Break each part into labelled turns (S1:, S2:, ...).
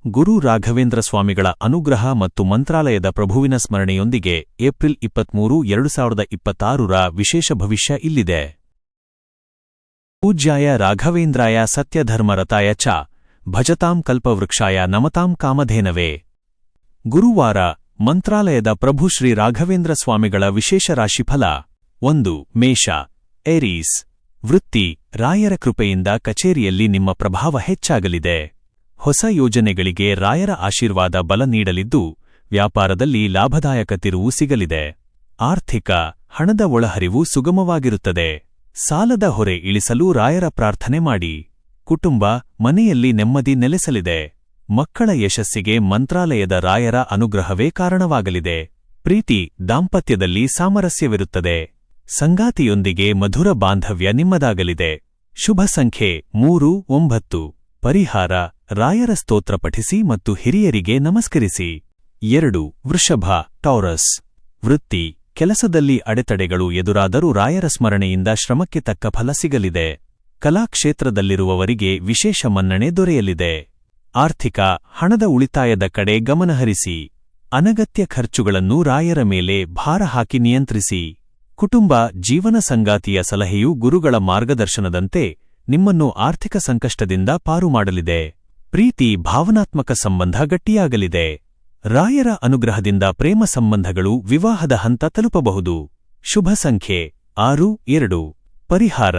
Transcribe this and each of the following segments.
S1: ಗುರು ರಾಘವೇಂದ್ರ ಸ್ವಾಮಿಗಳ ಅನುಗ್ರಹ ಮತ್ತು ಮಂತ್ರಾಲಯದ ಪ್ರಭುವಿನ ಸ್ಮರಣೆಯೊಂದಿಗೆ ಏಪ್ರಿಲ್ 23, 2026ರ ವಿಶೇಷ ಭವಿಷ್ಯ ಇಲ್ಲಿದೆ. ಪೂಜ್ಯಾಯ ರಾಘವೇಂದ್ರಾಯ ಸತ್ಯಧರ್ಮರತಾಯ ಚ ಭಜತಾಂ ಕಲ್ಪವೃಕ್ಷಾಯ ನಮತಾಂ ಕಾಮಧೇನವೇ. ಗುರುವಾರ ಮಂತ್ರಾಲಯದ ಪ್ರಭು ಶ್ರೀ ರಾಘವೇಂದ್ರ ಸ್ವಾಮಿಗಳ ವಿಶೇಷ ರಾಶಿಫಲ. 1. ಮೇಷ, ಏರೀಸ್. ವೃತ್ತಿ: ರಾಯರ ಕೃಪೆಯಿಂದ ಕಚೇರಿಯಲ್ಲಿ ನಿಮ್ಮ ಪ್ರಭಾವ ಹೆಚ್ಚಾಗಲಿದೆ. ಹೊಸ ಯೋಜನೆಗಳಿಗೆ ರಾಯರ ಆಶೀರ್ವಾದ ಬಲ ನೀಡಲಿದ್ದು, ವ್ಯಾಪಾರದಲ್ಲಿ ಲಾಭದಾಯಕ ತಿರುವು ಸಿಗಲಿದೆ. ಆರ್ಥಿಕ: ಹಣದ ಒಳಹರಿವು ಸುಗಮವಾಗಿರುತ್ತದೆ. ಸಾಲದ ಹೊರೆ ಇಳಿಸಲು ರಾಯರ ಪ್ರಾರ್ಥನೆ ಮಾಡಿ. ಕುಟುಂಬ: ಮನೆಯಲ್ಲಿ ನೆಮ್ಮದಿ ನೆಲೆಸಲಿದೆ. ಮಕ್ಕಳ ಯಶಸ್ಸಿಗೆ ಮಂತ್ರಾಲಯದ ರಾಯರ ಅನುಗ್ರಹವೇ ಕಾರಣವಾಗಲಿದೆ. ಪ್ರೀತಿ: ದಾಂಪತ್ಯದಲ್ಲಿ ಸಾಮರಸ್ಯವಿರುತ್ತದೆ. ಸಂಗಾತಿಯೊಂದಿಗೆ ಮಧುರ ಬಾಂಧವ್ಯ ನಿಮ್ಮದಾಗಲಿದೆ. ಶುಭ ಸಂಖ್ಯೆ 3, 9. ಪರಿಹಾರ: ರಾಯರ ಸ್ತೋತ್ರ ಪಠಿಸಿ ಮತ್ತು ಹಿರಿಯರಿಗೆ ನಮಸ್ಕರಿಸಿ. 2. ವೃಷಭ, ಟೌರಸ್. ವೃತ್ತಿ: ಕೆಲಸದಲ್ಲಿ ಅಡೆತಡೆಗಳು ಎದುರಾದರೂ ರಾಯರ ಸ್ಮರಣೆಯಿಂದ ಶ್ರಮಕ್ಕೆ ತಕ್ಕ ಫಲ ಸಿಗಲಿದೆ. ಕಲಾಕ್ಷೇತ್ರದಲ್ಲಿರುವವರಿಗೆ ವಿಶೇಷ ಮನ್ನಣೆ ದೊರೆಯಲಿದೆ. ಆರ್ಥಿಕ: ಹಣದ ಉಳಿತಾಯದ ಕಡೆ ಗಮನಹರಿಸಿ. ಅನಗತ್ಯ ಖರ್ಚುಗಳನ್ನು ರಾಯರ ಮೇಲೆ ಭಾರ ಹಾಕಿ ನಿಯಂತ್ರಿಸಿ. ಕುಟುಂಬ: ಜೀವನ ಸಂಗಾತಿಯ ಸಲಹೆಯು ಗುರುಗಳ ಮಾರ್ಗದರ್ಶನದಂತೆ ನಿಮ್ಮನ್ನು ಆರ್ಥಿಕ ಸಂಕಷ್ಟದಿಂದ ಪಾರು ಮಾಡಲಿದೆ. ಪ್ರೀತಿ: ಭಾವನಾತ್ಮಕ ಸಂಬಂಧ ಗಟ್ಟಿಯಾಗಲಿದೆ. ರಾಯರ ಅನುಗ್ರಹದಿಂದ ಪ್ರೇಮ ಸಂಬಂಧಗಳು ವಿವಾಹದ ಹಂತ ತಲುಪಬಹುದು. ಶುಭ ಸಂಖ್ಯೆ 6, 2. ಪರಿಹಾರ: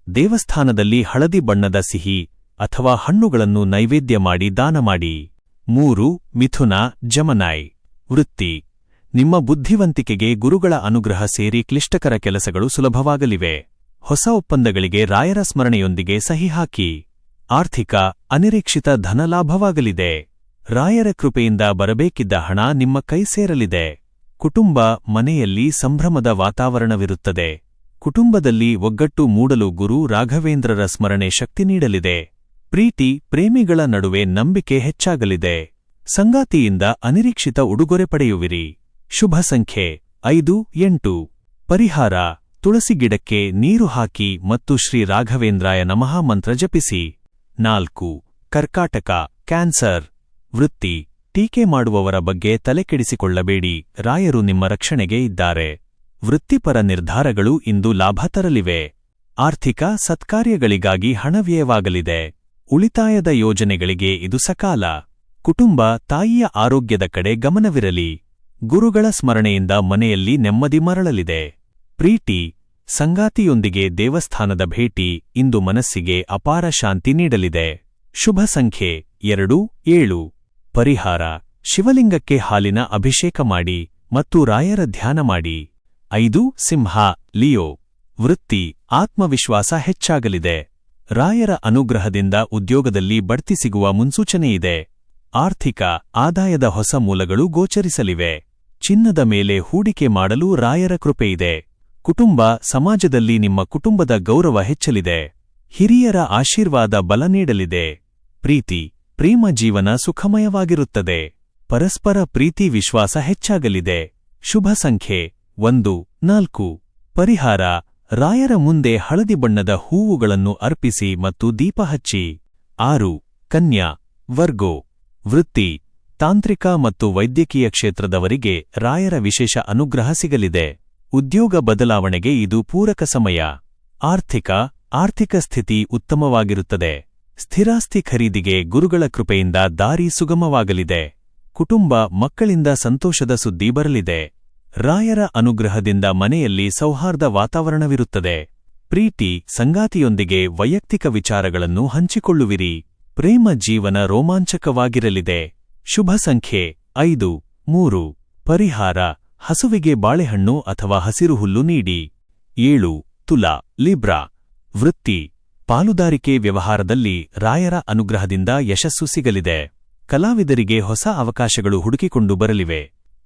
S1: ದೇವಸ್ಥಾನದಲ್ಲಿ ಹಳದಿ ಬಣ್ಣದ ಸಿಹಿ ಅಥವಾ ಹಣ್ಣುಗಳನ್ನು ನೈವೇದ್ಯ ಮಾಡಿ ದಾನ ಮಾಡಿ. 3. ಮಿಥುನ, ಜಮನಾಯ್. ವೃತ್ತಿ: ನಿಮ್ಮ ಬುದ್ಧಿವಂತಿಕೆಗೆ ಗುರುಗಳ ಅನುಗ್ರಹ ಸೇರಿ ಕ್ಲಿಷ್ಟಕರ ಕೆಲಸಗಳು ಸುಲಭವಾಗಲಿವೆ. ಹೊಸ ಒಪ್ಪಂದಗಳಿಗೆ ರಾಯರ ಸ್ಮರಣೆಯೊಂದಿಗೆ ಸಹಿ ಹಾಕಿ. ಆರ್ಥಿಕ: ಅನಿರೀಕ್ಷಿತ ಧನಲಾಭವಾಗಲಿದೆ. ರಾಯರ ಕೃಪೆಯಿಂದ ಬರಬೇಕಿದ್ದ ಹಣ ನಿಮ್ಮ ಕೈ ಸೇರಲಿದೆ. ಕುಟುಂಬ: ಮನೆಯಲ್ಲಿ ಸಂಭ್ರಮದ ವಾತಾವರಣವಿರುತ್ತದೆ. ಕುಟುಂಬದಲ್ಲಿ ಒಗ್ಗಟ್ಟು ಮೂಡಲು ಗುರು ರಾಘವೇಂದ್ರರ ಸ್ಮರಣೆ ಶಕ್ತಿ ನೀಡಲಿದೆ. ಪ್ರೀತಿ: ಪ್ರೇಮಿಗಳ ನಡುವೆ ನಂಬಿಕೆ ಹೆಚ್ಚಾಗಲಿದೆ. ಸಂಗಾತಿಯಿಂದ ಅನಿರೀಕ್ಷಿತ ಉಡುಗೊರೆ ಪಡೆಯುವಿರಿ. ಶುಭ ಸಂಖ್ಯೆ 5, 8. ಪರಿಹಾರ: ತುಳಸಿ ಗಿಡಕ್ಕೆ ನೀರು ಹಾಕಿ ಮತ್ತು ಶ್ರೀ ರಾಘವೇಂದ್ರಾಯ ನಮಃ ಮಂತ್ರ ಜಪಿಸಿ. 4. ಕರ್ಕಾಟಕ, ಕ್ಯಾನ್ಸರ್. ವೃತ್ತಿ: ಟೀಕೆ ಮಾಡುವವರ ಬಗ್ಗೆ ತಲೆಕೆಡಿಸಿಕೊಳ್ಳಬೇಡಿ, ರಾಯರು ನಿಮ್ಮ ರಕ್ಷಣೆಗೆ ಇದ್ದಾರೆ. ವೃತ್ತಿಪರ ನಿರ್ಧಾರಗಳು ಇಂದು ಲಾಭ ತರಲಿವೆ. ಆರ್ಥಿಕ: ಸತ್ಕಾರ್ಯಗಳಿಗಾಗಿ ಹಣ ವ್ಯಯವಾಗಲಿದೆ. ಉಳಿತಾಯದ ಯೋಜನೆಗಳಿಗೆ ಇದು ಸಕಾಲ. ಕುಟುಂಬ: ತಾಯಿಯ ಆರೋಗ್ಯದ ಕಡೆ ಗಮನವಿರಲಿ. ಗುರುಗಳ ಸ್ಮರಣೆಯಿಂದ ಮನೆಯಲ್ಲಿ ನೆಮ್ಮದಿ ಮರಳಲಿದೆ. ಪ್ರೀತಿ: ಸಂಗಾತಿಯೊಂದಿಗೆ ದೇವಸ್ಥಾನದ ಭೇಟಿ ಇಂದು ಮನಸ್ಸಿಗೆ ಅಪಾರ ಶಾಂತಿ ನೀಡಲಿದೆ. ಶುಭ ಸಂಖ್ಯೆ 2, 7. ಪರಿಹಾರ: ಶಿವಲಿಂಗಕ್ಕೆ ಹಾಲಿನ ಅಭಿಷೇಕ ಮಾಡಿ ಮತ್ತು ರಾಯರ ಧ್ಯಾನ ಮಾಡಿ. 5. ಸಿಂಹ, ಲಿಯೋ. ವೃತ್ತಿ: ಆತ್ಮವಿಶ್ವಾಸ ಹೆಚ್ಚಾಗಲಿದೆ. ರಾಯರ ಅನುಗ್ರಹದಿಂದ ಉದ್ಯೋಗದಲ್ಲಿ ಬಡ್ತಿ ಸಿಗುವ ಮುನ್ಸೂಚನೆಯಿದೆ. ಆರ್ಥಿಕ: ಆದಾಯದ ಹೊಸ ಮೂಲಗಳು ಗೋಚರಿಸಲಿವೆ. ಚಿನ್ನದ ಮೇಲೆ ಹೂಡಿಕೆ ಮಾಡಲು ರಾಯರ ಕೃಪೆಯಿದೆ. ಕುಟುಂಬ: ಸಮಾಜದಲ್ಲಿ ನಿಮ್ಮ ಕುಟುಂಬದ ಗೌರವ ಹೆಚ್ಚಲಿದೆ. ಹಿರಿಯರ ಆಶೀರ್ವಾದ ಬಲ ನೀಡಲಿದೆ. ಪ್ರೀತಿ: ಪ್ರೇಮ ಜೀವನ ಸುಖಮಯವಾಗಿರುತ್ತದೆ. ಪರಸ್ಪರ ಪ್ರೀತಿ ವಿಶ್ವಾಸ ಹೆಚ್ಚಾಗಲಿದೆ. ಶುಭ ಸಂಖ್ಯೆ 1, 4. ಪರಿಹಾರ: ರಾಯರ ಮುಂದೆ ಹಳದಿ ಬಣ್ಣದ ಹೂವುಗಳನ್ನು ಅರ್ಪಿಸಿ ಮತ್ತು ದೀಪ ಹಚ್ಚಿ. 6. ಕನ್ಯಾ, ವರ್ಗೋ. ವೃತ್ತಿ: ತಾಂತ್ರಿಕ ಮತ್ತು ವೈದ್ಯಕೀಯ ಕ್ಷೇತ್ರದವರಿಗೆ ರಾಯರ ವಿಶೇಷ ಅನುಗ್ರಹ ಸಿಗಲಿದೆ. ಉದ್ಯೋಗ ಬದಲಾವಣೆಗೆ ಇದು ಪೂರಕ ಸಮಯ. ಆರ್ಥಿಕ ಸ್ಥಿತಿ ಉತ್ತಮವಾಗಿರುತ್ತದೆ. ಸ್ಥಿರಾಸ್ತಿ ಖರೀದಿಗೆ ಗುರುಗಳ ಕೃಪೆಯಿಂದ ದಾರಿ ಸುಗಮವಾಗಲಿದೆ. ಕುಟುಂಬ: ಮಕ್ಕಳಿಂದ ಸಂತೋಷದ ಸುದ್ದಿ ಬರಲಿದೆ. ರಾಯರ ಅನುಗ್ರಹದಿಂದ ಮನೆಯಲ್ಲಿ ಸೌಹಾರ್ದ ವಾತಾವರಣವಿರುತ್ತದೆ. ಪ್ರೀತಿ: ಸಂಗಾತಿಯೊಂದಿಗೆ ವೈಯಕ್ತಿಕ ವಿಚಾರಗಳನ್ನು ಹಂಚಿಕೊಳ್ಳುವಿರಿ. ಪ್ರೇಮ ಜೀವನ ರೋಮಾಂಚಕವಾಗಿರಲಿದೆ. ಶುಭ ಸಂಖ್ಯೆ 5, 3. ಪರಿಹಾರ: ಹಸುವಿಗೆ ಬಾಳೆಹಣ್ಣು ಅಥವಾ ಹಸಿರು ಹುಲ್ಲು ನೀಡಿ. 7. ತುಲಾ, ಲಿಬ್ರಾ. ವೃತ್ತಿ: ಪಾಲುದಾರಿಕೆ ವ್ಯವಹಾರದಲ್ಲಿ ರಾಯರ ಅನುಗ್ರಹದಿಂದ ಯಶಸ್ಸು ಸಿಗಲಿದೆ. ಕಲಾವಿದರಿಗೆ ಹೊಸ ಅವಕಾಶಗಳು ಹುಡುಕಿಕೊಂಡು ಬರಲಿವೆ.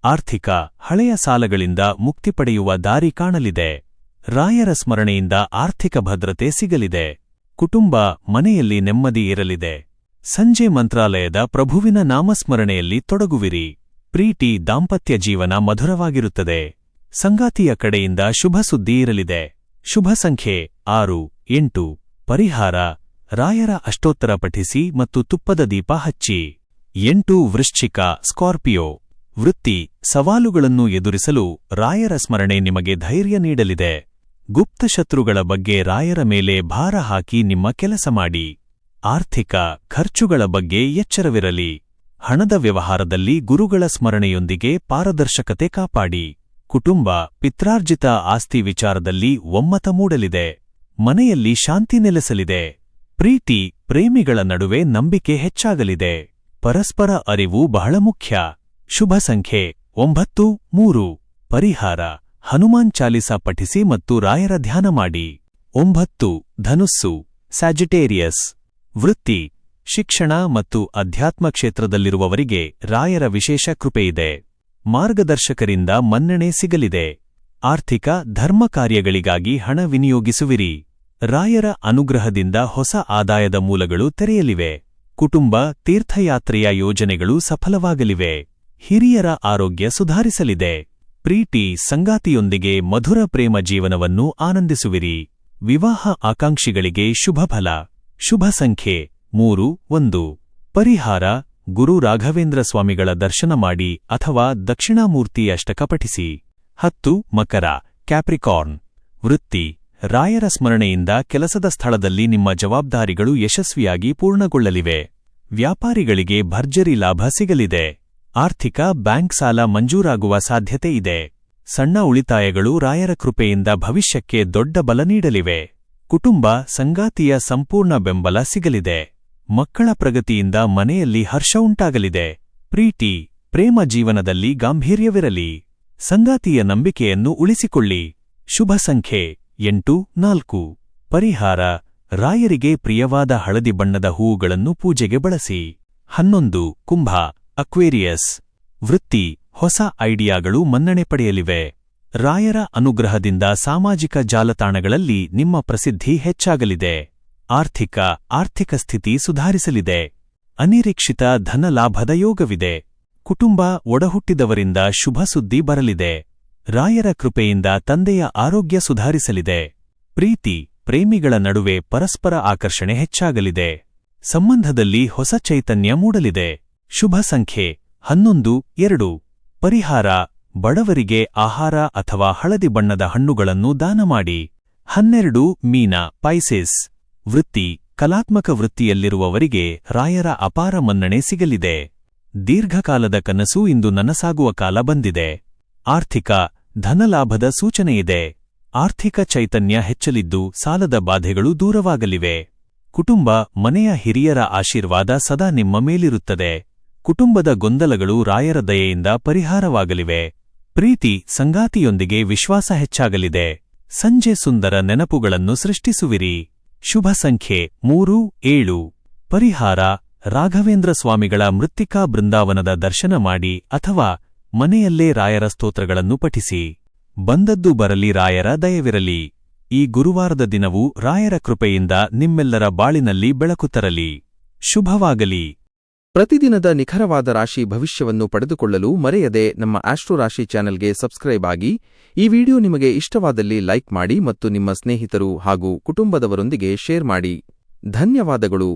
S1: ಆರ್ಥಿಕ: ಹಳೆಯ ಸಾಲಗಳಿಂದ ಮುಕ್ತಿ ಪಡೆಯುವ ದಾರಿ ಕಾಣಲಿದೆ. ರಾಯರ ಸ್ಮರಣೆಯಿಂದ ಆರ್ಥಿಕ ಭದ್ರತೆ ಸಿಗಲಿದೆ. ಕುಟುಂಬ: ಮನೆಯಲ್ಲಿ ನೆಮ್ಮದಿ ಇರಲಿದೆ. ಸಂಜೆ ಮಂತ್ರಾಲಯದ ಪ್ರಭುವಿನ ನಾಮಸ್ಮರಣೆಯಲ್ಲಿ ತೊಡಗುವಿರಿ. ಪ್ರೀತಿ: ದಾಂಪತ್ಯ ಜೀವನ ಮಧುರವಾಗಿರುತ್ತದೆ. ಸಂಗಾತಿಯ ಕಡೆಯಿಂದ ಶುಭ ಸುದ್ದಿ ಇರಲಿದೆ. ಶುಭ ಸಂಖ್ಯೆ 6, 8. ಪರಿಹಾರ: ರಾಯರ ಅಷ್ಟೋತ್ತರ ಪಠಿಸಿ ಮತ್ತು ತುಪ್ಪದ ದೀಪ ಹಚ್ಚಿ. 8 ವೃಶ್ಚಿಕ ಸ್ಕಾರ್ಪಿಯೋ ವೃತ್ತಿ ಸವಾಲುಗಳನ್ನು ಎದುರಿಸಲು ರಾಯರ ಸ್ಮರಣೆ ನಿಮಗೆ ಧೈರ್ಯ ನೀಡಲಿದೆ. ಗುಪ್ತ ಶತ್ರುಗಳ ಬಗ್ಗೆ ರಾಯರ ಮೇಲೆ ಭಾರ ಹಾಕಿ ನಿಮ್ಮ ಕೆಲಸ ಮಾಡಿ. ಆರ್ಥಿಕ ಖರ್ಚುಗಳ ಬಗ್ಗೆ ಎಚ್ಚರವಿರಲಿ. ಹಣದ ವ್ಯವಹಾರದಲ್ಲಿ ಗುರುಗಳ ಸ್ಮರಣೆಯೊಂದಿಗೆ ಪಾರದರ್ಶಕತೆ ಕಾಪಾಡಿ. ಕುಟುಂಬ ಪಿತ್ರಾರ್ಜಿತ ಆಸ್ತಿ ವಿಚಾರದಲ್ಲಿ ಒಮ್ಮತ ಮೂಡಲಿದೆ. ಮನೆಯಲ್ಲಿ ಶಾಂತಿ ನೆಲೆಸಲಿದೆ. ಪ್ರೀತಿ ಪ್ರೇಮಿಗಳ ನಡುವೆ ನಂಬಿಕೆ ಹೆಚ್ಚಾಗಲಿದೆ. ಪರಸ್ಪರ ಅರಿವು ಬಹಳ ಮುಖ್ಯ. ಶುಭ ಸಂಖ್ಯೆ 9 3 ಪರಿಹಾರ ಹನುಮಾನ್ ಚಾಲಿಸಾ ಪಠಿಸಿ ಮತ್ತು ರಾಯರ ಧ್ಯಾನ ಮಾಡಿ. 9 ಧನುಸ್ಸು ಸ್ಯಾಜಿಟೇರಿಯಸ್ ವೃತ್ತಿ ಶಿಕ್ಷಣ ಮತ್ತು ಅಧ್ಯಾತ್ಮ ಕ್ಷೇತ್ರದಲ್ಲಿರುವವರಿಗೆ ರಾಯರ ವಿಶೇಷ ಕೃಪೆಯಿದೆ. ಮಾರ್ಗದರ್ಶಕರಿಂದ ಮನ್ನಣೆ ಸಿಗಲಿದೆ. ಆರ್ಥಿಕ ಧರ್ಮ ಕಾರ್ಯಗಳಿಗಾಗಿ ಹಣ ವಿನಿಯೋಗಿಸುವಿರಿ. ರಾಯರ ಅನುಗ್ರಹದಿಂದ ಹೊಸ ಆದಾಯದ ಮೂಲಗಳು ತೆರೆಯಲಿವೆ. ಕುಟುಂಬ ತೀರ್ಥಯಾತ್ರೆಯ ಯೋಜನೆಗಳು ಸಫಲವಾಗಲಿವೆ. ಹಿರಿಯರ ಆರೋಗ್ಯ ಸುಧಾರಿಸಲಿದೆ. ಪ್ರೀತಿ ಸಂಗಾತಿಯೊಂದಿಗೆ ಮಧುರ ಪ್ರೇಮ ಜೀವನವನ್ನು ಆನಂದಿಸುವಿರಿ. ವಿವಾಹ ಆಕಾಂಕ್ಷಿಗಳಿಗೆ ಶುಭಫಲ. ಶುಭ ಸಂಖ್ಯೆ 3 1 ಪರಿಹಾರ ಗುರು ರಾಘವೇಂದ್ರ ಸ್ವಾಮಿಗಳ ದರ್ಶನ ಮಾಡಿ ಅಥವಾ ದಕ್ಷಿಣಾಮೂರ್ತಿ ಅಷ್ಟಕ ಪಠಿಸಿ. 10 ಮಕರ ಕ್ಯಾಪ್ರಿಕಾರ್ನ್ ವೃತ್ತಿ ರಾಯರ ಸ್ಮರಣೆಯಿಂದ ಕೆಲಸದ ಸ್ಥಳದಲ್ಲಿ ನಿಮ್ಮ ಜವಾಬ್ದಾರಿಗಳು ಯಶಸ್ವಿಯಾಗಿ ಪೂರ್ಣಗೊಳ್ಳಲಿವೆ. ವ್ಯಾಪಾರಿಗಳಿಗೆ ಭರ್ಜರಿ ಲಾಭ ಸಿಗಲಿದೆ. ಆರ್ಥಿಕ ಬ್ಯಾಂಕ್ ಸಾಲ ಮಂಜೂರಾಗುವ ಸಾಧ್ಯತೆ ಇದೆ. ಸಣ್ಣ ಉಳಿತಾಯಗಳು ರಾಯರ ಕೃಪೆಯಿಂದ ಭವಿಷ್ಯಕ್ಕೆ ದೊಡ್ಡ ಬಲ ನೀಡಲಿವೆ. ಕುಟುಂಬ ಸಂಗಾತಿಯ ಸಂಪೂರ್ಣ ಬೆಂಬಲ ಸಿಗಲಿದೆ. ಮಕ್ಕಳ ಪ್ರಗತಿಯಿಂದ ಮನೆಯಲ್ಲಿ ಹರ್ಷ ಉಂಟಾಗಲಿದೆ. ಪ್ರೀತಿ ಪ್ರೇಮ ಜೀವನದಲ್ಲಿ ಗಾಂಭೀರ್ಯವಿರಲಿ. ಸಂಗಾತಿಯ ನಂಬಿಕೆಯನ್ನು ಉಳಿಸಿಕೊಳ್ಳಿ. ಶುಭ ಸಂಖ್ಯೆ 8 4 ಪರಿಹಾರ ರಾಯರಿಗೆ ಪ್ರಿಯವಾದ ಹಳದಿ ಬಣ್ಣದ ಹೂವುಗಳನ್ನು ಪೂಜೆಗೆ ಬಳಸಿ. 11 ಕುಂಭ ಅಕ್ವೇರಿಯಸ್ ವೃತ್ತಿ ಹೊಸ ಐಡಿಯಾಗಳು ಮನ್ನಣೆ ಪಡೆಯಲಿವೆ. ರಾಯರ ಅನುಗ್ರಹದಿಂದ ಸಾಮಾಜಿಕ ಜಾಲತಾಣಗಳಲ್ಲಿ ನಿಮ್ಮ ಪ್ರಸಿದ್ಧಿ ಹೆಚ್ಚಾಗಲಿದೆ. ಆರ್ಥಿಕ ಸ್ಥಿತಿ ಸುಧಾರಿಸಲಿದೆ. ಅನಿರೀಕ್ಷಿತ ಧನಲಾಭದ ಯೋಗವಿದೆ. ಕುಟುಂಬ ಒಡಹುಟ್ಟಿದವರಿಂದ ಶುಭ ಸುದ್ದಿ ಬರಲಿದೆ. ರಾಯರ ಕೃಪೆಯಿಂದ ತಂದೆಯ ಆರೋಗ್ಯ ಸುಧಾರಿಸಲಿದೆ. ಪ್ರೀತಿ ಪ್ರೇಮಿಗಳ ನಡುವೆ ಪರಸ್ಪರ ಆಕರ್ಷಣೆ ಹೆಚ್ಚಾಗಲಿದೆ. ಸಂಬಂಧದಲ್ಲಿ ಹೊಸ ಚೈತನ್ಯ ಮೂಡಲಿದೆ. ಶುಭ ಸಂಖ್ಯೆ 11 2 ಪರಿಹಾರ ಬಡವರಿಗೆ ಆಹಾರ ಅಥವಾ ಹಳದಿ ಬಣ್ಣದ ಹಣ್ಣುಗಳನ್ನು ದಾನ ಮಾಡಿ. 12 ಮೀನ ಪೈಸೆಸ್ ವೃತ್ತಿ ಕಲಾತ್ಮಕ ವೃತ್ತಿಯಲ್ಲಿರುವವರಿಗೆ ರಾಯರ ಅಪಾರ ಮನ್ನಣೆ ಸಿಗಲಿದೆ. ದೀರ್ಘಕಾಲದ ಕನಸು ಇಂದು ನನಸಾಗುವ ಕಾಲ ಬಂದಿದೆ. ಆರ್ಥಿಕ ಧನಲಾಭದ ಸೂಚನೆಯಿದೆ. ಆರ್ಥಿಕ ಚೈತನ್ಯ ಹೆಚ್ಚಲಿದ್ದು ಸಾಲದ ಬಾಧೆಗಳು ದೂರವಾಗಲಿವೆ. ಕುಟುಂಬ ಮನೆಯ ಹಿರಿಯರ ಆಶೀರ್ವಾದ ಸದಾ ನಿಮ್ಮ ಮೇಲಿರುತ್ತದೆ. ಕುಟುಂಬದ ಗೊಂದಲಗಳು ರಾಯರ ದಯೆಯಿಂದ ಪರಿಹಾರವಾಗಲಿವೆ. ಪ್ರೀತಿ ಸಂಗಾತಿಯೊಂದಿಗೆ ವಿಶ್ವಾಸ ಹೆಚ್ಚಾಗಲಿದೆ. ಸಂಜೆ ಸುಂದರ ನೆನಪುಗಳನ್ನು ಸೃಷ್ಟಿಸುವಿರಿ. ಶುಭ ಸಂಖ್ಯೆ 3 7 ಪರಿಹಾರ ರಾಘವೇಂದ್ರ ಸ್ವಾಮಿಗಳ ಮೃತ್ತಿಕಾ ಬೃಂದಾವನದ ದರ್ಶನ ಮಾಡಿ ಅಥವಾ ಮನೆಯಲ್ಲೇ ರಾಯರ ಸ್ತೋತ್ರಗಳನ್ನು ಪಠಿಸಿ. ಬಂದದ್ದು ಬರಲಿ ರಾಯರ ದಯವಿರಲಿ. ಈ ಗುರುವಾರದ ದಿನವು ರಾಯರ ಕೃಪೆಯಿಂದ ನಿಮ್ಮೆಲ್ಲರ ಬಾಳಿನಲ್ಲಿ ಬೆಳಕು ತರಲಿ. ಶುಭವಾಗಲಿ.
S2: ಪ್ರತಿದಿನದ ನಿಖರವಾದ ರಾಶಿ ಭವಿಷ್ಯವನ್ನು ಪಡೆದುಕೊಳ್ಳಲು ಮರೆಯದೆ ನಮ್ಮ ಆಸ್ಟ್ರೋ ರಾಶಿ ಚಾನೆಲ್ಗೆ ಸಬ್ಸ್ಕ್ರೈಬ್ ಆಗಿ. ಈ ವಿಡಿಯೋ ನಿಮಗೆ ಇಷ್ಟವಾದಲ್ಲಿ ಲೈಕ್ ಮಾಡಿ ಮತ್ತು ನಿಮ್ಮ ಸ್ನೇಹಿತರು ಹಾಗೂ ಕುಟುಂಬದವರೊಂದಿಗೆ ಶೇರ್ ಮಾಡಿ. ಧನ್ಯವಾದಗಳು.